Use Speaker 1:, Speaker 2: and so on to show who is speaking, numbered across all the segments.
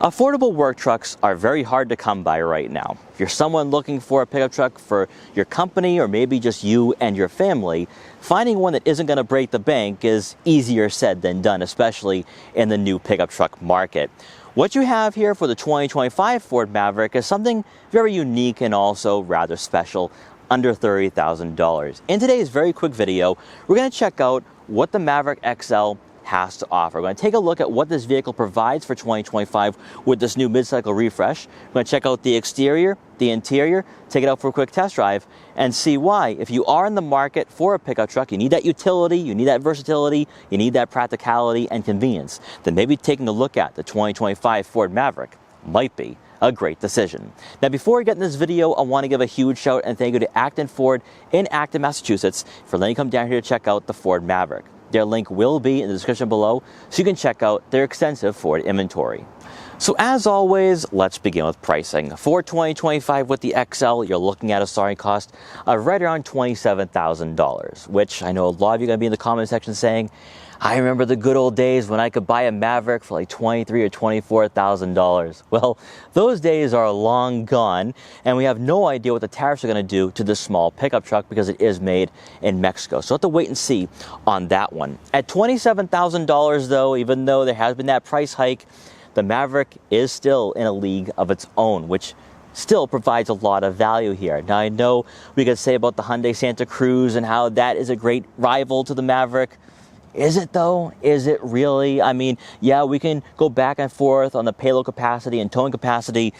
Speaker 1: Affordable work trucks are very hard to come by right now. If you're someone looking for a pickup truck for your company or maybe just you and your family, finding one that isn't going to break the bank is easier said than done, especially in the new pickup truck market. What you have here for the 2025 Ford Maverick is something very unique and also rather special, under $30,000. In today's very quick video, we're going to check out what the Maverick XL has to offer. We're going to take a look at what this vehicle provides for 2025 with this new mid-cycle refresh. We're going to check out the exterior, the interior, take it out for a quick test drive, and see why, if you are in the market for a pickup truck, you need that utility, you need that versatility, you need that practicality and convenience, then maybe taking a look at the 2025 Ford Maverick might be a great decision. Now, before we get in this video, I want to give a huge shout and thank you to Acton Ford in Acton, Massachusetts for letting me come down here to check out the Ford Maverick. Their link will be in the description below, so you can check out their extensive Ford inventory. So as always, let's begin with pricing. For 2025 with the XL, you're looking at a starting cost of right around $27,000, which I know a lot of you are going to be in the comment section saying, I remember the good old days when I could buy a Maverick for like $23,000 or $24,000. Well, those days are long gone, and we have no idea what the tariffs are going to do to this small pickup truck because it is made in Mexico. So we'll have to wait and see on that one. At $27,000 though, even though there has been that price hike, the Maverick is still in a league of its own, which still provides a lot of value here. Now, I know we could say about the Hyundai Santa Cruz and how that is a great rival to the Maverick. Is it though? Is it really? I mean, yeah, we can go back and forth on the payload capacity and towing capacity,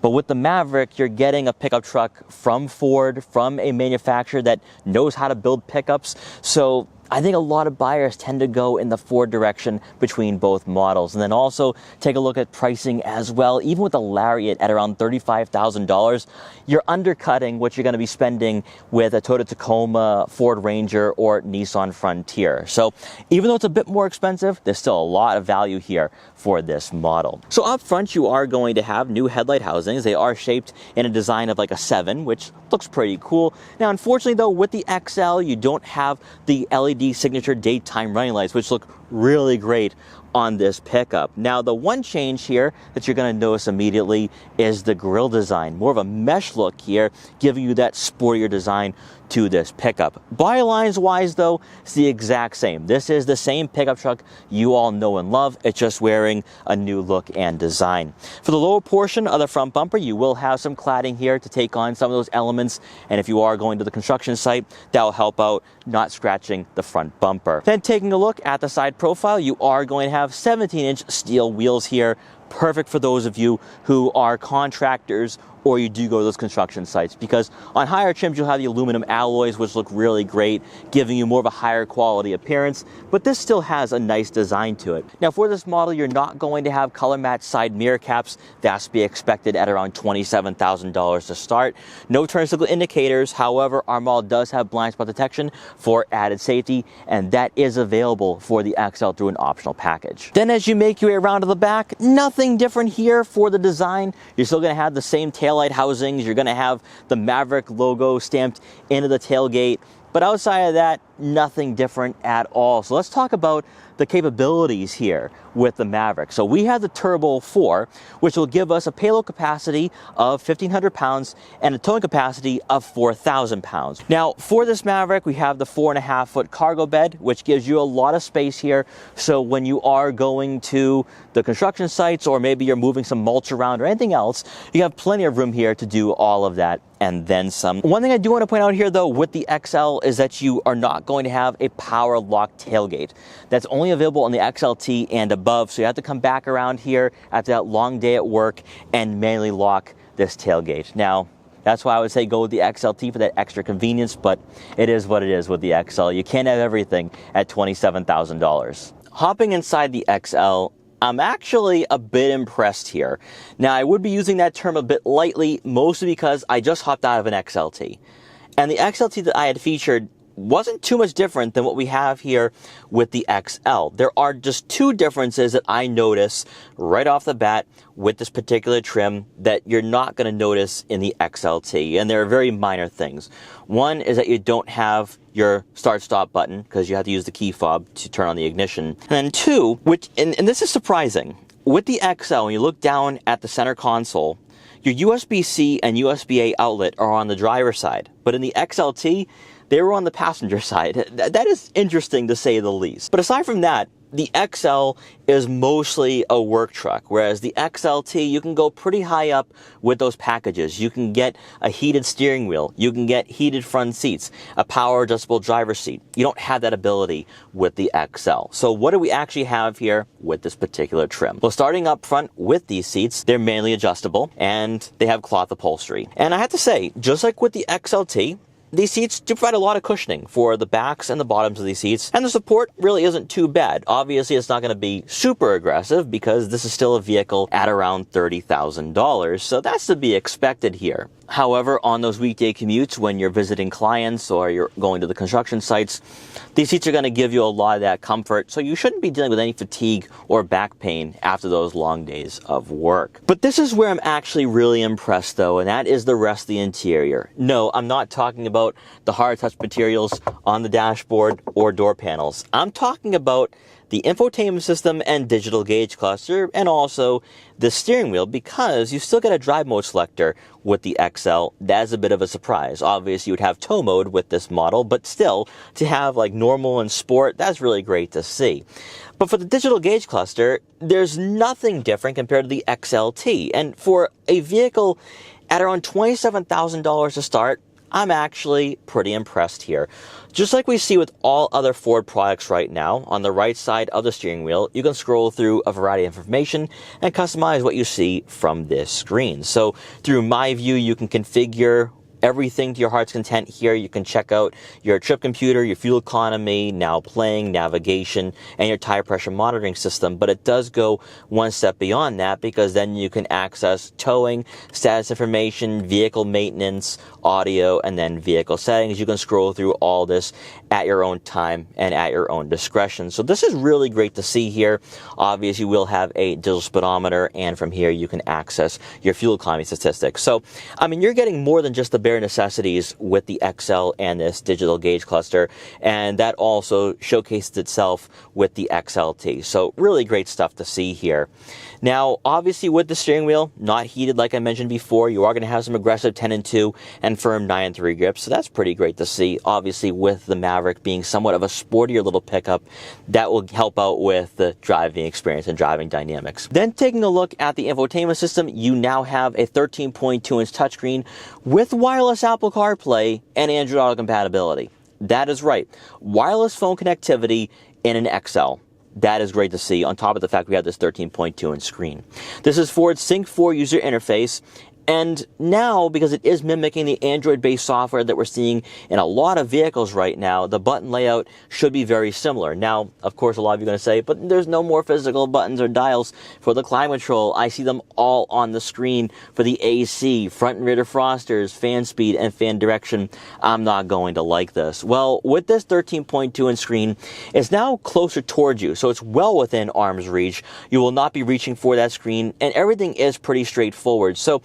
Speaker 1: but with the Maverick, you're getting a pickup truck from Ford, from a manufacturer that knows how to build pickups. So I think a lot of buyers tend to go in the Ford direction between both models. And then also take a look at pricing as well. Even with the Lariat at around $35,000, you're undercutting what you're going to be spending with a Toyota Tacoma, Ford Ranger, or Nissan Frontier. So even though it's a bit more expensive, there's still a lot of value here for this model. So up front, you are going to have new headlight housings. They are shaped in a design of like a 7, which looks pretty cool. Now, unfortunately though, with the XL, you don't have the LED signature daytime running lights, which look really great on this pickup. Now, the one change here that you're going to notice immediately is the grille design. More of a mesh look here, giving you that sportier design to this pickup. Body lines wise though, it's the exact same. This is the same pickup truck you all know and love. It's just wearing a new look and design. For the lower portion of the front bumper, you will have some cladding here to take on some of those elements. And if you are going to the construction site, that will help out not scratching the front bumper. Then taking a look at the side profile, you are going to have 17-inch steel wheels here. Perfect for those of you who are contractors or you do go to those construction sites, because on higher trims you'll have the aluminum alloys, which look really great, giving you more of a higher quality appearance, but this still has a nice design to it. Now, for this model, you're not going to have color match side mirror caps. That's to be expected at around $27,000 to start. No turn signal indicators. However, our model does have blind spot detection for added safety, and that is available for the XL through an optional package. Then as you make your way around to the back, nothing different here for the design. You're still going to have the same taillight housings. You're going to have the Maverick logo stamped into the tailgate. But outside of that, nothing different at all. So let's talk about the capabilities here with the Maverick. So we have the Turbo 4, which will give us a payload capacity of 1,500 pounds and a towing capacity of 4,000 pounds. Now, for this Maverick, we have the 4.5-foot cargo bed, which gives you a lot of space here. So when you are going to the construction sites, or maybe you're moving some mulch around or anything else, you have plenty of room here to do all of that and then some. One thing I do want to point out here though with the XL is that you are not going to have a power lock tailgate. That's only available on the XLT and above, so you have to come back around here after that long day at work and manually lock this tailgate. Now, that's why I would say go with the XLT for that extra convenience, but it is what it is with the XL. You can't have everything at $27,000. Hopping inside the XL, I'm actually a bit impressed here. Now, I would be using that term a bit lightly, mostly because I just hopped out of an XLT. And the XLT that I had featured wasn't too much different than what we have here with the XL. There are just two differences that I notice right off the bat with this particular trim that you're not going to notice in the XLT, and they're very minor things. One is that you don't have your start-stop button because you have to use the key fob to turn on the ignition. And then two, and this is surprising, with the XL, when you look down at the center console, your USB-C and USB-A outlet are on the driver's side, but in the XLT, they were on the passenger side. That is interesting to say the least. But aside from that, the XL is mostly a work truck, whereas the XLT, you can go pretty high up with those packages. You can get a heated steering wheel, you can get heated front seats, a power adjustable driver's seat. You don't have that ability with the XL. So what do we actually have here with this particular trim? Well, starting up front with these seats, they're mainly adjustable and they have cloth upholstery. And I have to say, just like with the XLT, these seats do provide a lot of cushioning for the backs and the bottoms of these seats, and the support really isn't too bad. Obviously, it's not going to be super aggressive because this is still a vehicle at around $30,000, so that's to be expected here. However, on those weekday commutes when you're visiting clients or you're going to the construction sites, these seats are going to give you a lot of that comfort, so you shouldn't be dealing with any fatigue or back pain after those long days of work. But this is where I'm actually really impressed though, and that is the rest of the interior. No, I'm not talking about the hard touch materials on the dashboard or door panels. I'm talking about the infotainment system and digital gauge cluster, and also the steering wheel, because you still get a drive mode selector with the XL. That's a bit of a surprise. Obviously, you would have tow mode with this model, but still, to have like normal and sport, that's really great to see. But for the digital gauge cluster, there's nothing different compared to the XLT. And for a vehicle at around $27,000 to start, I'm actually pretty impressed here. Just like we see with all other Ford products right now, on the right side of the steering wheel, you can scroll through a variety of information and customize what you see from this screen. So through My View, you can configure everything to your heart's content here. You can check out your trip computer, your fuel economy, now playing, navigation, and your tire pressure monitoring system. But it does go one step beyond that, because then you can access towing, status information, vehicle maintenance, audio, and then vehicle settings. You can scroll through all this at your own time and at your own discretion. So this is really great to see here. Obviously, we'll have a digital speedometer, and from here you can access your fuel economy statistics. So, I mean, you're getting more than just the bare necessities with the XL and this digital gauge cluster, and that also showcases itself with the XLT. So really great stuff to see here. Now, obviously with the steering wheel, not heated like I mentioned before, you are going to have some aggressive 10 and 2 and firm 9 and 3 grips, so that's pretty great to see. Obviously with the Maverick being somewhat of a sportier little pickup, that will help out with the driving experience and driving dynamics. Then taking a look at the infotainment system, you now have a 13.2-inch touchscreen with wireless Apple CarPlay and Android Auto compatibility. That is right, wireless phone connectivity in an XL. That is great to see, on top of the fact we have this 13.2-inch screen. This is Ford's Sync 4 user interface, and now, because it is mimicking the Android-based software that we're seeing in a lot of vehicles right now, the button layout should be very similar. Now, of course, a lot of you are going to say, but there's no more physical buttons or dials for the climate control. I see them all on the screen for the AC, front and rear defrosters, fan speed, and fan direction. I'm not going to like this. Well, with this 13.2-inch screen, it's now closer towards you, so it's well within arm's reach. You will not be reaching for that screen, and everything is pretty straightforward. So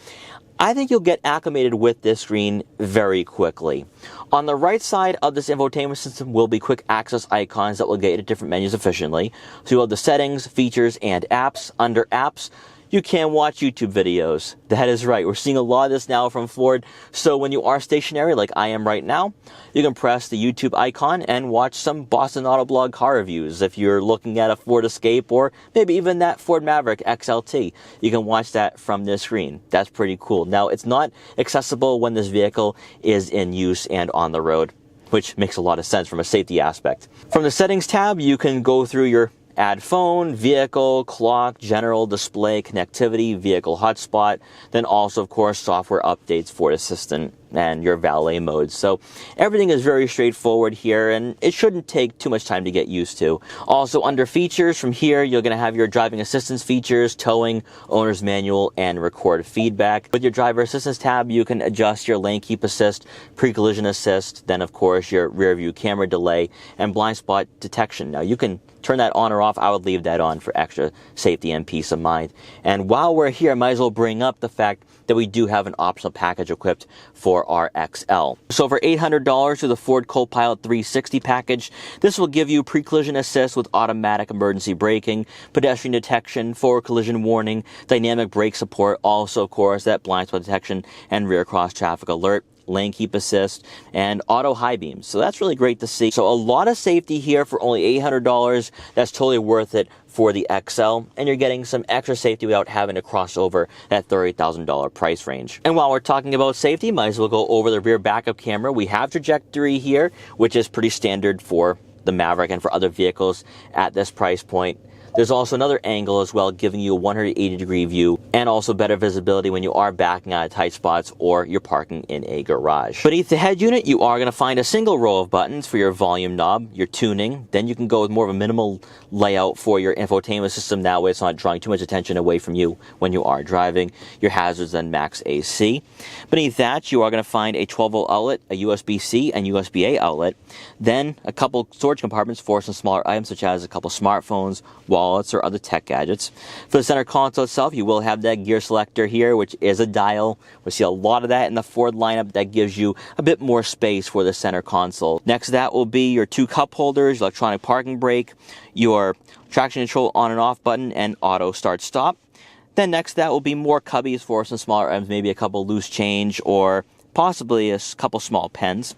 Speaker 1: I think you'll get acclimated with this screen very quickly. On the right side of this infotainment system will be quick access icons that will get you to different menus efficiently. So you'll have the settings, features, and apps. Under apps, you can watch YouTube videos. That is right, we're seeing a lot of this now from Ford. So when you are stationary, like I am right now, you can press the YouTube icon and watch some Boston Autoblog car reviews. If you're looking at a Ford Escape or maybe even that Ford Maverick XLT, you can watch that from this screen. That's pretty cool. Now, it's not accessible when this vehicle is in use and on the road, which makes a lot of sense from a safety aspect. From the settings tab, you can go through your add phone, vehicle, clock, general display, connectivity, vehicle hotspot, then also, of course, software updates, Ford Assistant, and your valet mode. So everything is very straightforward here, and it shouldn't take too much time to get used to. Also, under features, from here, you're going to have your driving assistance features, towing, owner's manual, and record feedback. With your driver assistance tab, you can adjust your lane keep assist, pre-collision assist, then, of course, your rear view camera delay, and blind spot detection. Now, you can turn that on or off. I would leave that on for extra safety and peace of mind. And while we're here, I might as well bring up the fact that we do have an optional package equipped for for our XL. So for $800 through the Ford Copilot 360 package, this will give you pre-collision assist with automatic emergency braking, pedestrian detection, forward collision warning, dynamic brake support, also of course that blind spot detection and rear cross traffic alert, lane keep assist, and auto high beams. So that's really great to see. So a lot of safety here for only $800. That's totally worth it for the XL, and you're getting some extra safety without having to cross over that $30,000 price range. And while we're talking about safety, might as well go over the rear backup camera. We have trajectory here, which is pretty standard for the Maverick and for other vehicles at this price point. There's also another angle as well, giving you a 180-degree view and also better visibility when you are backing out of tight spots or you're parking in a garage. Beneath the head unit, you are going to find a single row of buttons for your volume knob, your tuning. Then you can go with more of a minimal layout for your infotainment system. That way it's not drawing too much attention away from you when you are driving. Your hazards and max AC. Beneath that, you are going to find a 12-volt outlet, a USB-C and USB-A outlet. Then a couple storage compartments for some smaller items such as a couple smartphones, wallets, or other tech gadgets. For the center console itself, you will have that gear selector here, which is a dial. We see a lot of that in the Ford lineup. That gives you a bit more space for the center console. Next to that will be your two cup holders, electronic parking brake, your traction control on and off button, and auto start stop. Then next to that will be more cubbies for some smaller items, maybe a couple loose change or possibly a couple small pens.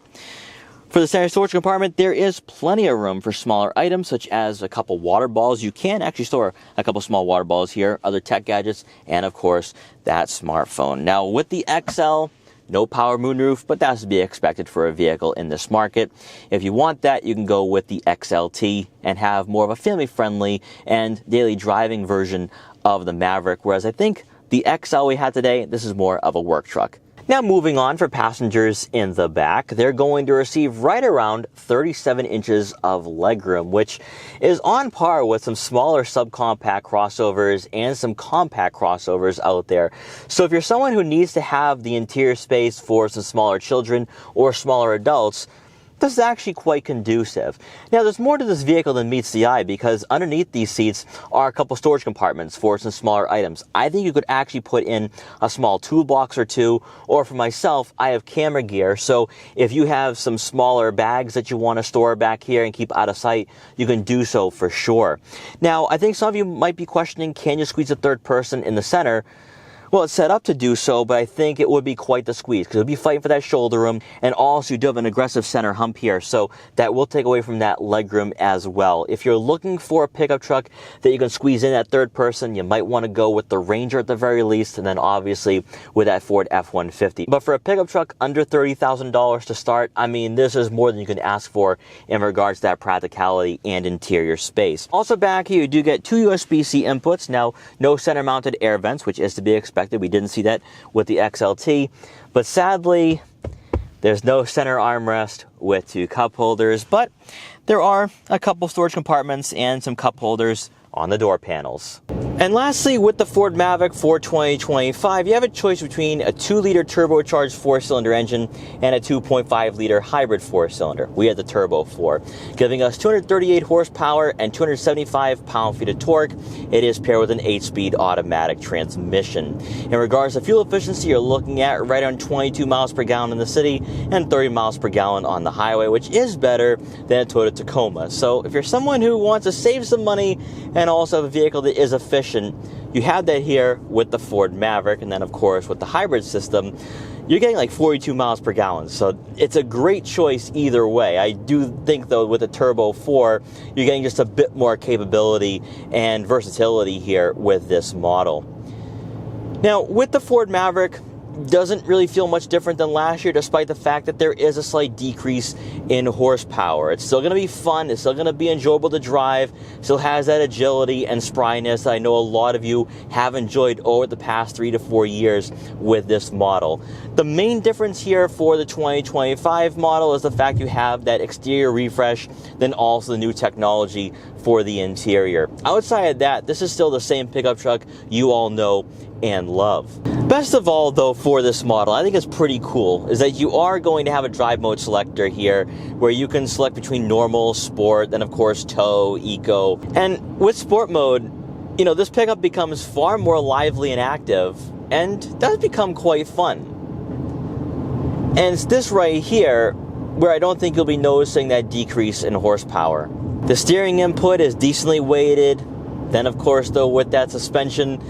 Speaker 1: For the center storage compartment, there is plenty of room for smaller items, such as a couple water balls. You can actually store a couple small water balls here, other tech gadgets, and of course, that smartphone. Now, with the XL, no power moonroof, but that's to be expected for a vehicle in this market. If you want that, you can go with the XLT and have more of a family-friendly and daily driving version of the Maverick, whereas I think the XL we had today, this is more of a work truck. Now moving on, for passengers in the back, they're going to receive right around 37 inches of legroom, which is on par with some smaller subcompact crossovers and some compact crossovers out there. So if you're someone who needs to have the interior space for some smaller children or smaller adults, this is actually quite conducive. Now, there's more to this vehicle than meets the eye, because underneath these seats are a couple storage compartments for some smaller items. I think you could actually put in a small toolbox or two, or for myself, I have camera gear, so if you have some smaller bags that you want to store back here and keep out of sight, you can do so for sure. Now, I think some of you might be questioning, can you squeeze a third person in the center? Well, it's set up to do so, but I think it would be quite the squeeze because you'll be fighting for that shoulder room, and also you do have an aggressive center hump here, so that will take away from that legroom as well. If you're looking for a pickup truck that you can squeeze in that third person, you might want to go with the Ranger at the very least, and then obviously with that Ford F-150. But for a pickup truck under $30,000 to start, I mean, this is more than you can ask for in regards to that practicality and interior space. Also back here, you do get two USB-C inputs. Now, no center-mounted air vents, which is to be expected. We didn't see that with the XLT, but sadly, there's no center armrest with two cup holders, but there are a couple storage compartments and some cup holders on the door panels. And lastly, with the Ford Maverick for 2025, you have a choice between a 2-liter turbocharged 4-cylinder engine and a 2.5-liter hybrid 4-cylinder. We had the Turbo 4, giving us 238 horsepower and 275 pound-feet of torque. It is paired with an 8-speed automatic transmission. In regards to fuel efficiency, you're looking at right around 22 miles per gallon in the city and 30 miles per gallon on the highway, which is better than a Toyota Tacoma. So if you're someone who wants to save some money and also have a vehicle that is efficient, you have that here with the Ford Maverick, and then of course with the hybrid system, you're getting like 42 miles per gallon. So it's a great choice either way. I do think though with the Turbo 4, you're getting just a bit more capability and versatility here with this model. Now with the Ford Maverick, doesn't really feel much different than last year, despite the fact that there is a slight decrease in horsepower. It's still going to be fun. It's still going to be enjoyable to drive. Still has that agility and spryness that I know a lot of you have enjoyed over the past 3 to 4 years with this model. The main difference here for the 2025 model is the fact you have that exterior refresh, then also the new technology for the interior. Outside of that, this is still the same pickup truck you all know and love. Best of all though for this model, I think it's pretty cool, is that you are going to have a drive mode selector here where you can select between normal, sport, then of course tow, eco. And with sport mode, you know, this pickup becomes far more lively and active and does become quite fun. And it's this right here where I don't think you'll be noticing that decrease in horsepower. The steering input is decently weighted. Then, of course, though, with that suspension,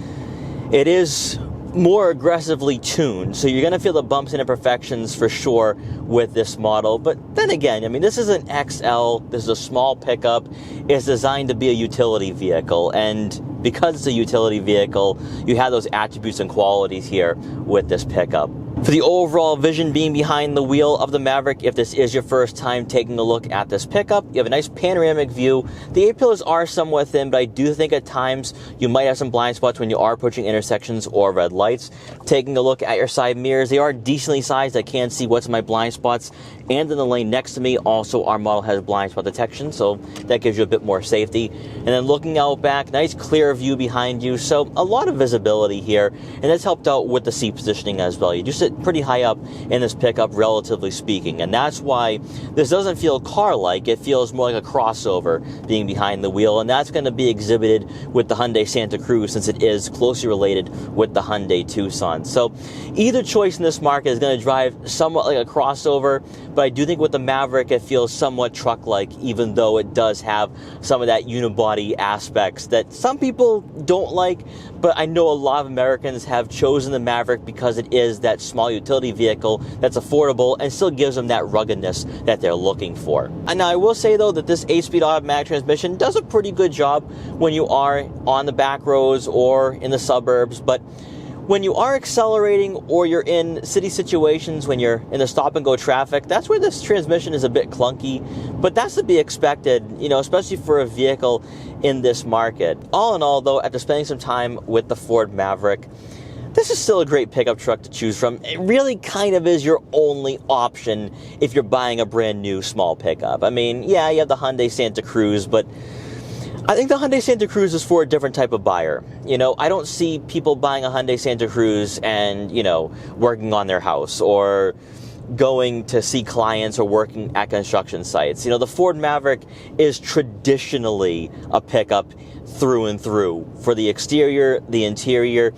Speaker 1: it is more aggressively tuned, so you're going to feel the bumps and imperfections for sure with this model. But then again, I mean, this is an XL, this is a small pickup, it's designed to be a utility vehicle, and because it's a utility vehicle, you have those attributes and qualities here with this pickup. For the overall vision being behind the wheel of the Maverick, if this is your first time taking a look at this pickup, you have a nice panoramic view. The A-pillars are somewhat thin, but I do think at times you might have some blind spots when you are approaching intersections or red lights. Taking a look at your side mirrors, they are decently sized. I can see what's in my blind spots. And in the lane next to me, also our model has blind spot detection, so that gives you a bit more safety. And then looking out back, nice clear view behind you, so a lot of visibility here, and that's helped out with the seat positioning as well. You do sit pretty high up in this pickup, relatively speaking, and that's why this doesn't feel car-like. It feels more like a crossover being behind the wheel, and that's going to be exhibited with the Hyundai Santa Cruz, since it is closely related with the Hyundai Tucson. So either choice in this market is going to drive somewhat like a crossover, but I do think with the Maverick it feels somewhat truck-like, even though it does have some of that unibody aspects that some people don't like. But I know a lot of Americans have chosen the Maverick because it is that small utility vehicle that's affordable and still gives them that ruggedness that they're looking for. And now I will say though that this 8-speed automatic transmission does a pretty good job when you are on the back roads or in the suburbs, but when you are accelerating or you're in city situations, when you're in the stop and go traffic, that's where this transmission is a bit clunky, but that's to be expected, you know, especially for a vehicle in this market. All in all though, after spending some time with the Ford Maverick, this is still a great pickup truck to choose from. It really kind of is your only option if you're buying a brand new small pickup. I mean, yeah, you have the Hyundai Santa Cruz, but I think the Hyundai Santa Cruz is for a different type of buyer. You know, I don't see people buying a Hyundai Santa Cruz and, you know, working on their house or going to see clients or working at construction sites. You know, the Ford Maverick is traditionally a pickup through and through for the exterior, the interior,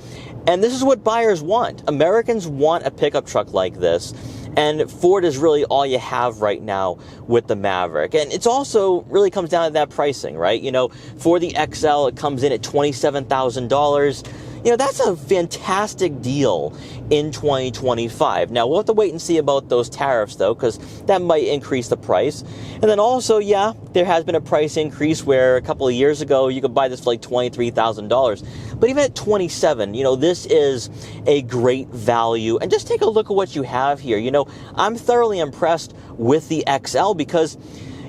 Speaker 1: and this is what buyers want. Americans want a pickup truck like this. And Ford is really all you have right now with the Maverick. And it's also really comes down to that pricing, right? You know, for the XL, it comes in at $27,000. You know, that's a fantastic deal in 2025. Now, we'll have to wait and see about those tariffs, though, because that might increase the price. And then also, yeah, there has been a price increase where a couple of years ago, you could buy this for like $23,000. But even at $27,000, you know, this is a great value. And just take a look at what you have here. You know, I'm thoroughly impressed with the XL because,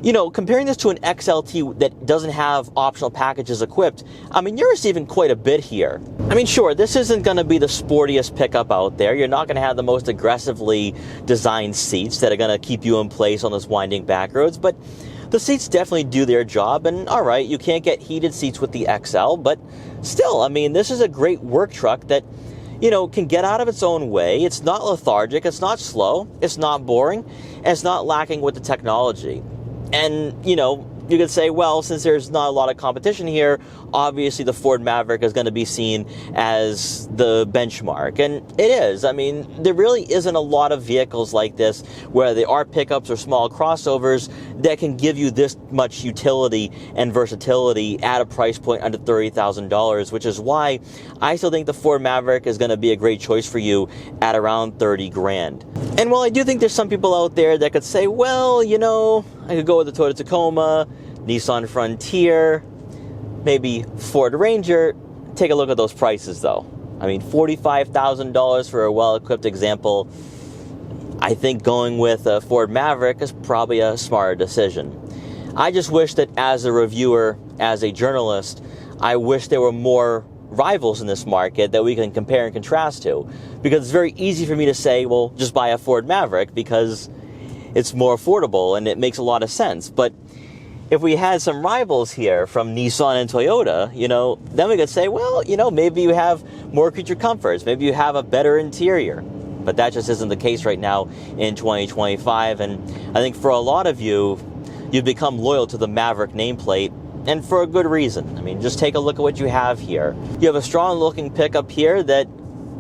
Speaker 1: you know, comparing this to an XLT that doesn't have optional packages equipped, I mean, you're receiving quite a bit here. I mean, sure, this isn't going to be the sportiest pickup out there. You're not going to have the most aggressively designed seats that are going to keep you in place on those winding back roads, but the seats definitely do their job. And all right, you can't get heated seats with the XL, but still, I mean, this is a great work truck that, you know, can get out of its own way. It's not lethargic, it's not slow, it's not boring, and it's not lacking with the technology. And, you know, you could say, well, since there's not a lot of competition here, obviously the Ford Maverick is going to be seen as the benchmark. And it is. I mean, there really isn't a lot of vehicles like this where they are pickups or small crossovers that can give you this much utility and versatility at a price point under $30,000, which is why I still think the Ford Maverick is going to be a great choice for you at around $30,000. And while I do think there's some people out there that could say, well, you know, I could go with the Toyota Tacoma, Nissan Frontier, maybe Ford Ranger. Take a look at those prices, though. I mean, $45,000 for a well-equipped example. I think going with a Ford Maverick is probably a smarter decision. I just wish that as a reviewer, as a journalist, I wish there were more rivals in this market that we can compare and contrast to. Because it's very easy for me to say, well, just buy a Ford Maverick because it's more affordable and it makes a lot of sense. But if we had some rivals here from Nissan and Toyota, you know, then we could say, well, you know, maybe you have more creature comforts, maybe you have a better interior. But that just isn't the case right now in 2025. And I think for a lot of you, you've become loyal to the Maverick nameplate, and for a good reason. I mean, just take a look at what you have here. You have a strong looking pickup here that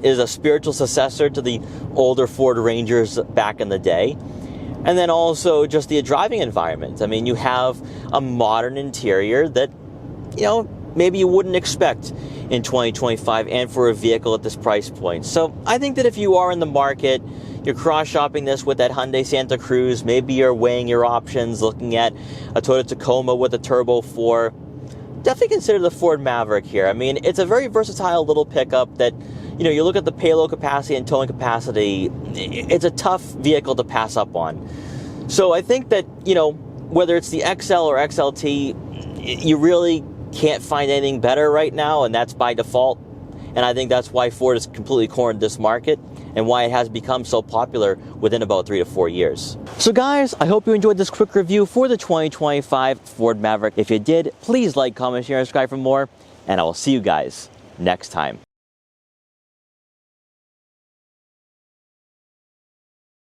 Speaker 1: is a spiritual successor to the older Ford Rangers back in the day. And then also just the driving environment. I mean, you have a modern interior that, you know, maybe you wouldn't expect in 2025 and for a vehicle at this price point. So I think that if you are in the market, you're cross-shopping this with that Hyundai Santa Cruz, maybe you're weighing your options, looking at a Toyota Tacoma with a Turbo 4, definitely consider the Ford Maverick here. I mean, it's a very versatile little pickup that, you know, you look at the payload capacity and towing capacity, it's a tough vehicle to pass up on. So I think that, you know, whether it's the XL or XLT, you really can't find anything better right now, and that's by default. And I think that's why Ford has completely cornered this market and why it has become so popular within about 3 to 4 years. So guys, I hope you enjoyed this quick review for the 2025 Ford Maverick. If you did, please like, comment, share, and subscribe for more, and I will see you guys next time.